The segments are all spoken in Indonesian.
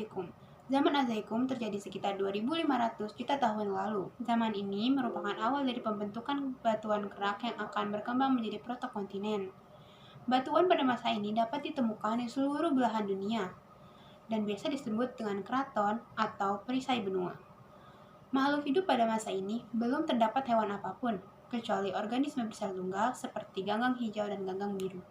Mesozoikum. Zaman Mesozoikum terjadi sekitar 2500 juta tahun lalu. Zaman ini merupakan awal dari pembentukan batuan kerak yang akan berkembang menjadi protokontinen. Batuan pada masa ini dapat ditemukan di seluruh belahan dunia dan biasa disebut dengan keraton atau perisai benua. Makhluk hidup pada masa ini belum terdapat hewan apapun, kecuali organisme besar tunggal seperti ganggang hijau dan ganggang biru.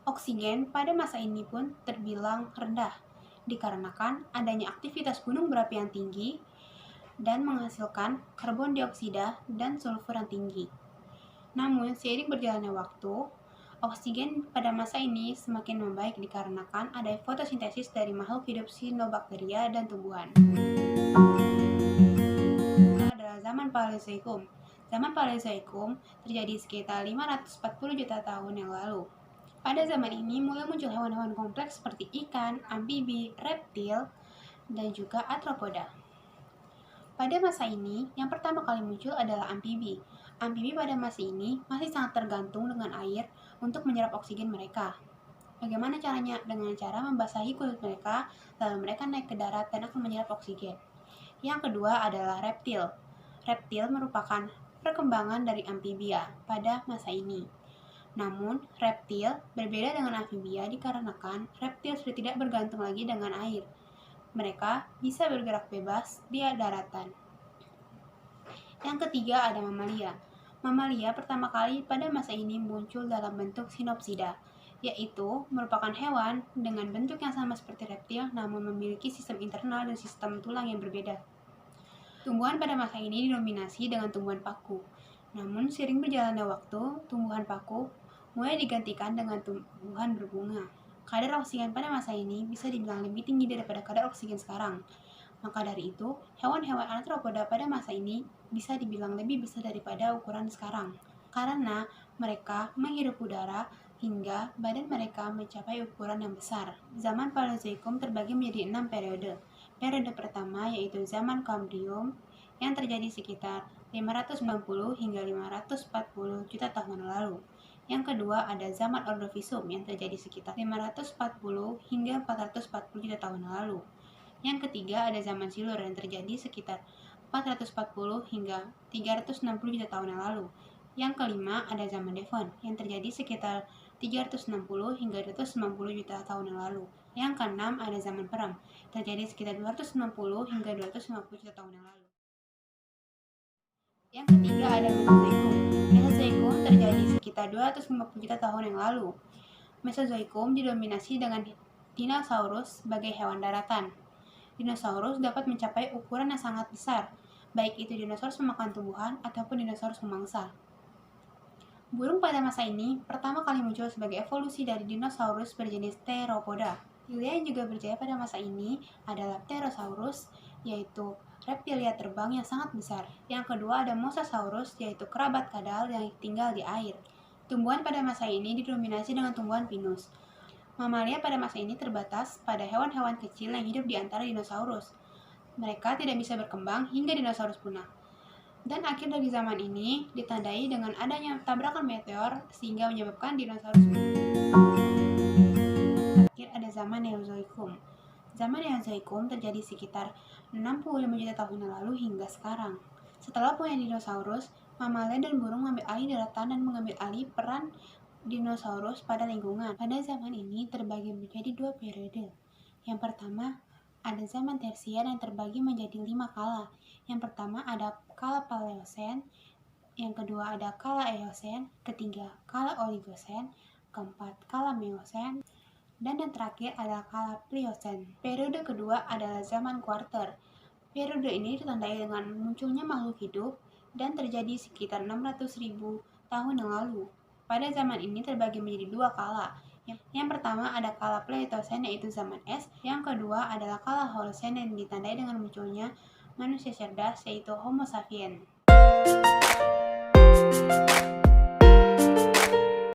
Oksigen pada masa ini pun terbilang rendah, dikarenakan adanya aktivitas gunung berapi yang tinggi dan menghasilkan karbon dioksida dan sulfur yang tinggi. Namun, seiring berjalannya waktu, oksigen pada masa ini semakin membaik dikarenakan adanya fotosintesis dari makhluk hidup cyanobacteria dan tumbuhan. Adalah zaman Paleozoikum. Zaman Paleozoikum terjadi sekitar 540 juta tahun yang lalu. Pada zaman ini mulai muncul hewan-hewan kompleks seperti ikan, amfibi, reptil, dan juga arthropoda. Pada masa ini, yang pertama kali muncul adalah amfibi. Amfibi pada masa ini masih sangat tergantung dengan air untuk menyerap oksigen mereka. Bagaimana caranya? Dengan cara membasahi kulit mereka, lalu mereka naik ke darat dan akan menyerap oksigen. Yang kedua adalah reptil. Reptil merupakan perkembangan dari amfibia pada masa ini. Namun, reptil berbeda dengan amfibia dikarenakan reptil sudah tidak bergantung lagi dengan air. Mereka bisa bergerak bebas di daratan. Yang ketiga ada mamalia. Mamalia pertama kali pada masa ini muncul dalam bentuk sinopsida, yaitu merupakan hewan dengan bentuk yang sama seperti reptil namun memiliki sistem internal dan sistem tulang yang berbeda. Tumbuhan pada masa ini didominasi dengan tumbuhan paku. Namun, seiring berjalannya waktu, tumbuhan paku mulai digantikan dengan tumbuhan berbunga. Kadar oksigen pada masa ini bisa dibilang lebih tinggi daripada kadar oksigen sekarang. Maka dari itu, hewan-hewan arthropoda pada masa ini bisa dibilang lebih besar daripada ukuran sekarang. Karena mereka menghirup udara hingga badan mereka mencapai ukuran yang besar. Zaman Paleozoikum terbagi menjadi 6 periode. Periode pertama yaitu zaman Kambrium yang terjadi sekitar 590 hingga 540 juta tahun lalu. Yang kedua ada zaman Ordovisium yang terjadi sekitar 540 hingga 440 juta tahun lalu. Yang ketiga ada zaman Silur yang terjadi sekitar 440 hingga 360 juta tahun yang lalu. Yang kelima ada zaman Devon yang terjadi sekitar 360 hingga 290 juta tahun yang lalu. Yang keenam ada zaman Perem, terjadi sekitar 260 hingga 250 juta tahun yang lalu. Yang ketiga ada Mesozoikum. Mesozoikum terjadi sekitar 250 juta tahun yang lalu. Mesozoikum didominasi dengan dinosaurus sebagai hewan daratan. Dinosaurus dapat mencapai ukuran yang sangat besar, baik itu dinosaurus pemakan tumbuhan ataupun dinosaurus pemangsa. Burung pada masa ini pertama kali muncul sebagai evolusi dari dinosaurus berjenis Theropoda. Hilia yang juga berjaya pada masa ini adalah Pterosaurus, yaitu reptilia terbang yang sangat besar. Yang kedua ada Mosasaurus, yaitu kerabat kadal yang tinggal di air. Tumbuhan pada masa ini didominasi dengan tumbuhan pinus. Mamalia pada masa ini terbatas pada hewan-hewan kecil yang hidup di antara dinosaurus. Mereka tidak bisa berkembang hingga dinosaurus punah. Dan akhir dari zaman ini ditandai dengan adanya tabrakan meteor sehingga menyebabkan dinosaurus punah. Akhir ada zaman Neozoikum. Zaman Neozoikum terjadi sekitar 65 juta tahun yang lalu hingga sekarang. Setelah punah dinosaurus, mamalia dan burung mengambil alih daratan dan mengambil alih peran dinosaurus pada lingkungan. Pada zaman ini terbagi menjadi 2 periode. Yang pertama, ada zaman tersier yang terbagi menjadi 5 kala. Yang pertama ada kala Paleosen, yang kedua ada kala Eosen, ketiga kala Oligosen, keempat kala Miocene, dan yang terakhir adalah kala Pliocene. Periode kedua adalah zaman Kuarter. Periode ini ditandai dengan munculnya makhluk hidup dan terjadi sekitar 600.000 tahun yang lalu. Pada zaman ini terbagi menjadi 2 kala. Yang pertama ada kala Pleistocene yaitu zaman es, yang kedua adalah kala Holocene yang ditandai dengan munculnya manusia cerdas yaitu Homo sapiens.